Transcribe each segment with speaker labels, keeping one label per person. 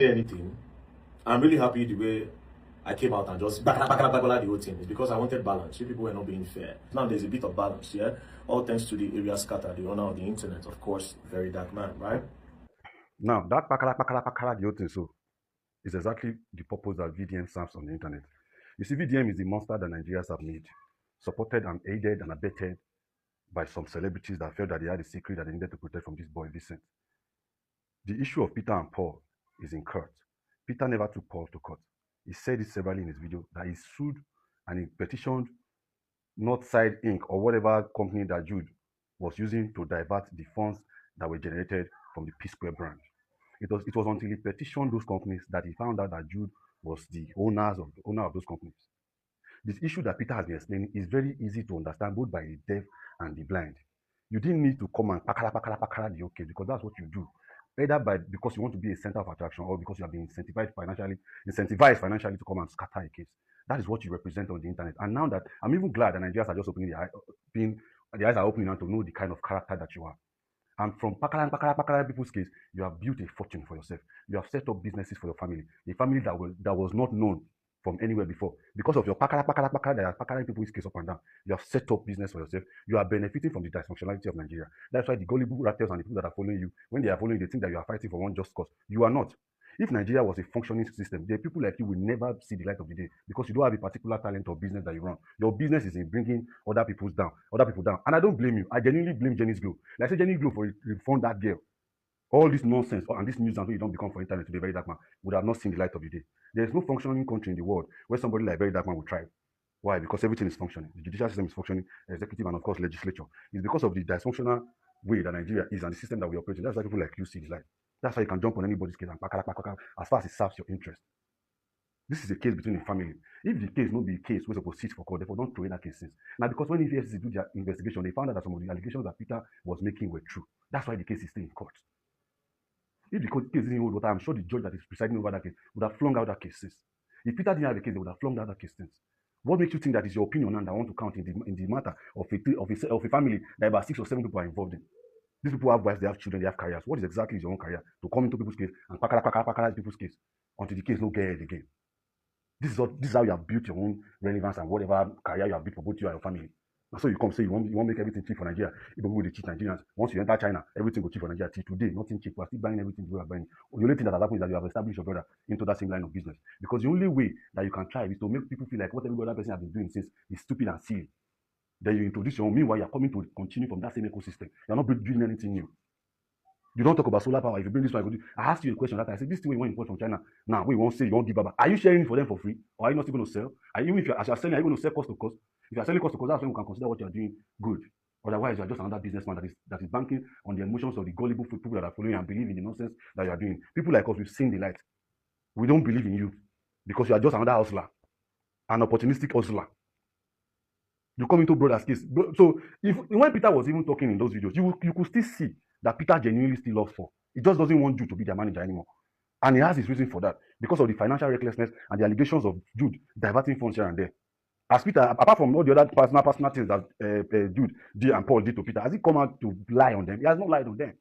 Speaker 1: Anything. I'm really happy the way I came out and just the whole thing. It's because I wanted balance. You people were not being fair. Now there's a bit of balance, yeah? All thanks to the area scatter, the owner of the internet, of course, very dark man, right?
Speaker 2: Now, that pakala, the whole thing, so is exactly the purpose that VDM serves on the internet. You see, VDM is the monster that Nigerians have made, supported and aided and abetted by some celebrities that felt that they had a secret that they needed to protect from this boy, Vincent. The issue of Peter and Paul is in court. Peter never took Paul to court. He said it severally in his video that he sued and he petitioned Northside Inc. or whatever company that Jude was using to divert the funds that were generated from the P Square branch. It was until he petitioned those companies that he found out that Jude was the owner of those companies. This issue that Peter has been explaining is very easy to understand both by the deaf and the blind. You didn't need to come and pakala the okay because that's what you do. Either because you want to be a center of attraction or because you have been incentivized financially to come and scatter a case. That is what you represent on the internet. And now that I'm even glad that Nigerians are just the eyes are opening now to know the kind of character that you are. And from pakala people's case, you have built a fortune for yourself. You have set up businesses for your family, a family that was not known from anywhere before. Because of your pakala that are pakala people's case up and down, you have set up business for yourself. You are benefiting from the dysfunctionality of Nigeria. That's why the gullible rattlers and the people that are following you, when they are following you, they think that you are fighting for one just cause. You are not. If Nigeria was a functioning system, the people like you will never see the light of the day because you don't have a particular talent or business that you run. Your business is in bringing other people down. And I don't blame you. I genuinely blame Jenny's Glow. Like I say, Jenny Glow for refund that girl. All this nonsense and this news and you don't become for internet to be very dark man would have not seen the light of the day. There is no functioning country in the world where somebody like very dark man will thrive. Why? Because everything is functioning. The judicial system is functioning, executive and of course legislature. It's because of the dysfunctional way that Nigeria is and the system that we operate in. That's why people like you see the light. That's why you can jump on anybody's case and as far as it serves your interest. This is a case between a family. If the case not be a case we're supposed to sit for court, therefore don't throw in that case since. Now, because when the EFCC do their investigation, they found out that some of the allegations that Peter was making were true. That's why the case is still in court. If the case didn't hold water, I'm sure the judge that is presiding over that case would have flung out that case since. If Peter didn't have a case, they would have flung out that case since. What makes you think that is your opinion and I want to count in the matter of a family that about 6 or 7 people are involved in? These people have wives, they have children, they have careers. What is exactly your own career to come into people's case and pakala people's case until the case no get heard again? This is how you have built your own relevance and whatever career you have built for both you and your family. And so you come say you want make everything cheap for Nigeria. People will cheat Nigerians. Once you enter China, everything will cheap for Nigeria. Till today, nothing cheap. We are still buying everything we are buying. The only thing that has happened is that you have established your brother into that same line of business. Because the only way that you can try is to make people feel like what every other person has been doing since is stupid and silly. Then you introduce your own. Meanwhile, you are coming to continue from that same ecosystem. You are not doing anything new. You don't talk about solar power. If you bring this one, I asked you a question that I said, this thing you want import from China. Now, we won't say you won't give back. Are you sharing it for them for free? Or are you not even going to sell? If you are selling, are you going to sell cost to cost? If you are selling cost to cost, that's when we can consider what you are doing good. Otherwise, you are just another businessman that is banking on the emotions of the gullible people that are following and believe in the nonsense that you are doing. People like us, we've seen the light. We don't believe in you because you are just another hustler, an opportunistic hustler. You come into brother's case. So when Peter was even talking in those videos, you could still see that Peter genuinely still loves for. He just doesn't want Jude to be their manager anymore. And he has his reason for that because of the financial recklessness and the allegations of Jude diverting funds here and there. As Peter, apart from all the other personal things that Jude did and Paul did to Peter, has he come out to lie on them? He has not lied on them.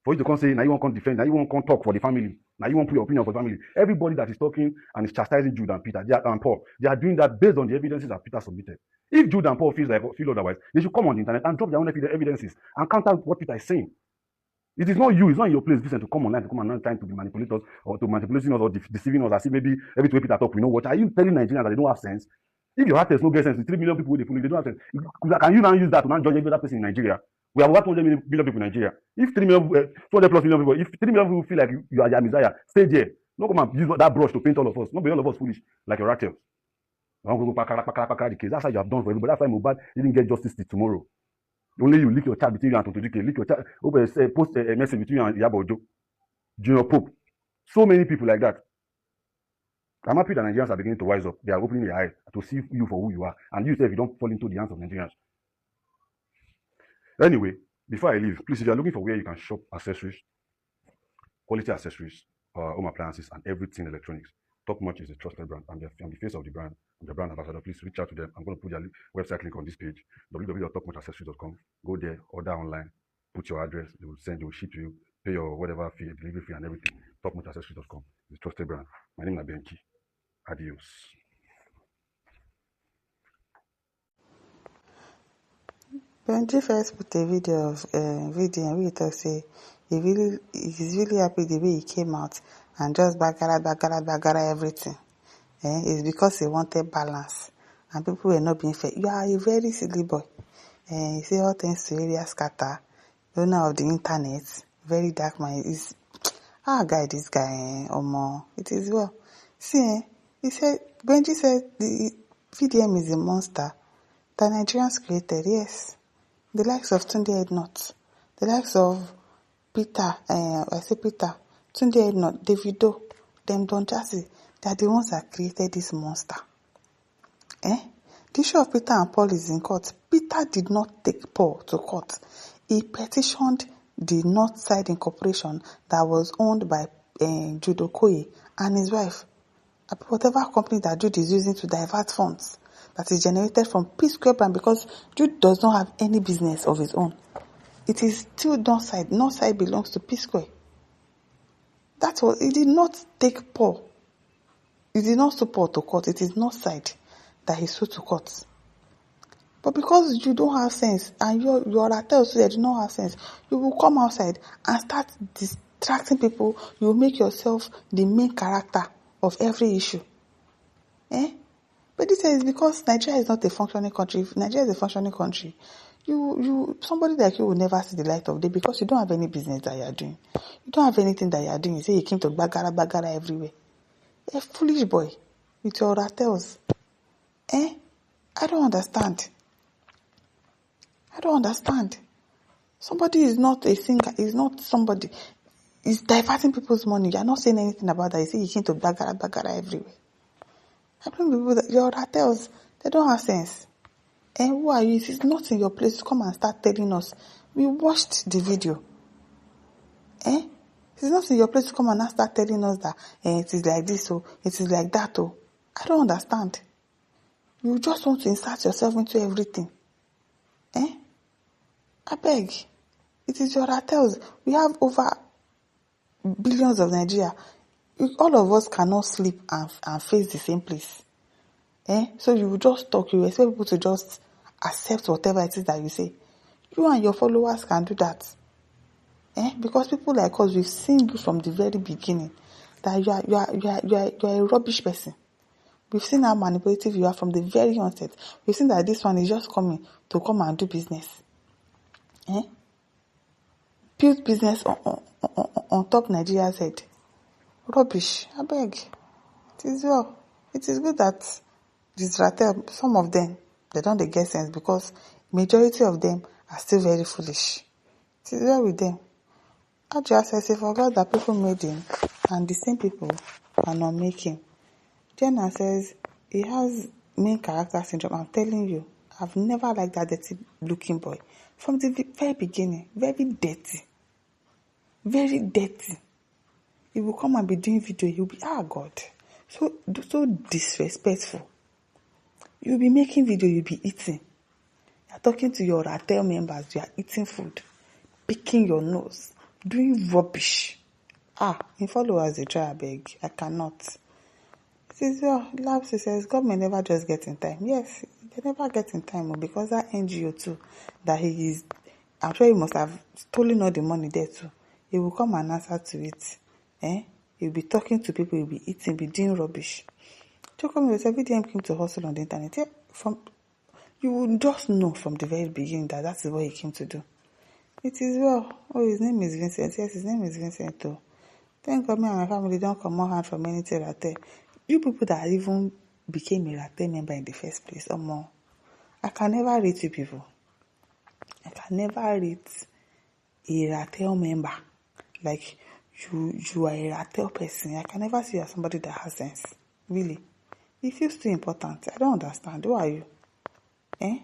Speaker 2: For you to come say, now you won't come defend, now you won't come talk for the family, now you won't put your opinion for the family. Everybody that is talking and is chastising Jude and Peter and Paul, they are doing that based on the evidences that Peter submitted. If Jude and Paul feel otherwise, they should come on the internet and drop their own evidences and counter what Peter is saying. It is not you, it's not in your place, Vincent, to come online to come and trying to be manipulators or to manipulating us or deceiving us as if maybe every time Peter talk, we know what. Are you telling Nigerians that they don't have sense? If your heart has no get sense, 3 million people they follow, they don't have sense. Can you now use that to not judge every other person in Nigeria? We have over 200 million people in Nigeria. If 200 plus million people, if 3 million people feel like you are their messiah, stay there. Don't come and use that brush to paint all of us. Not be all of us foolish like a rattle. The case. That's how you have done for everybody. That's why Mohbad didn't get justice till tomorrow. Only you leak your chat between you and Tonto Dike. Leak your chat. Post a message between you and Iyabo Ojo. Junior Pope. So many people like that. I'm happy that Nigerians are beginning to wise up. They are opening their eyes to see you for who you are. And you say if you don't fall into the hands of Nigerians. Anyway, before I leave, please, if you are looking for where you can shop accessories, quality accessories, home appliances, and everything electronics, Top Much is a trusted brand. I'm the face of the brand. I'm the brand ambassador. Please reach out to them. I'm going to put their website link on this page, www.topmuchaccessories.com. Go there, order online, put your address. They will ship to you, pay your whatever fee, delivery fee, and everything. topnoteaccessories.com. It's a trusted brand. My name is Benjy. Adios.
Speaker 3: Benjy first put a video of Vdm where he talk say he's really happy the way he came out and just bagara everything. It's because he wanted balance and people were not being fair. You are a very silly boy. You say all things to area scatter, owner of the internet, very dark man. Is this guy, Omo. It is well. See, Benjy said the VDM is a monster that Nigerians created, yes. The likes of Tunde Ednut, the likes of Tunde Ednut, Davido, them Don Jazzy, they are the ones that created this monster. The issue of Peter and Paul is in court. Peter did not take Paul to court. He petitioned the Northside Incorporation that was owned by Jude Okoye and his wife. Whatever company that Jude is using to divert funds that is generated from P-Square brand, because Jude does not have any business of his own. It is still Northside. Northside belongs to P-Square. That's what. He did not take Paul. He did not sue Paul to court. It is Northside that he sued to court. But because you don't have sense and your attempts do not have sense, you will come outside and start distracting people. You will make yourself the main character of every issue. But this is because Nigeria is not a functioning country. If Nigeria is a functioning country, somebody like you will never see the light of day because you don't have any business that you are doing. You don't have anything that you are doing. You say you came to bagara everywhere. A foolish boy with your rattles. I don't understand. Somebody is not a singer. Is not somebody. Is diverting people's money. You are not saying anything about that. You say you came to bagara everywhere. I don't people that your rattles, they don't have sense. Who are you? If it's not in your place, come and start telling us. We watched the video. If it's not in your place to come and start telling us that it is like this, or it is like that, or I don't understand. You just want to insert yourself into everything. I beg. It is your rattles. We have over billions of Nigeria. All of us cannot sleep and face the same place. So you will just talk. You expect people to just accept whatever it is that you say. You and your followers can do that. Because people like us, we've seen you from the very beginning that you are a rubbish person. We've seen how manipulative you are from the very onset. We've seen that this one is just coming to come and do business. Build business on top Nigeria's head. Rubbish. I beg. It is well. It is good that this ratel, some of them, they don't get sense because majority of them are still very foolish. It is well with them. Ajay says he forgot that people made him and the same people are not making. Jenna says he has main character syndrome. I'm telling you, I've never liked that dirty looking boy. From the very beginning, very dirty. Very dirty. He will come and be doing video. He'll be, God. So disrespectful. You'll be making video, you'll be eating. You're talking to your ratel members, you are eating food, picking your nose, doing rubbish. In followers, they try, I beg. I cannot. Labs says, government never just get in time. Yes, they never get in time because that NGO too, that he is, I'm sure he must have stolen all the money there too. He will come and answer to it. He'll be talking to people, he'll be eating, be doing rubbish. Chocolate said VDM came to hustle on the internet. You will just know from the very beginning that is what he came to do. It is well. His name is Vincent. Yes, his name is Vincent too. Thank God me and my family don't come on hand from anything ratel. You people that even became a ratel member in the first place, or more. I can never rate you people. I can never rate a ratel member. Like you are a ratel person. I can never see you as somebody that has sense. Really. It feels too important. I don't understand. Who are you? It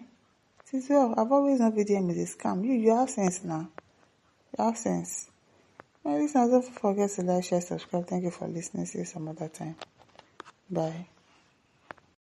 Speaker 3: is well. I've always known VDM is a scam. You have sense now. You have sense. Listen, don't forget to like, share, subscribe. Thank you for listening. See you some other time. Bye.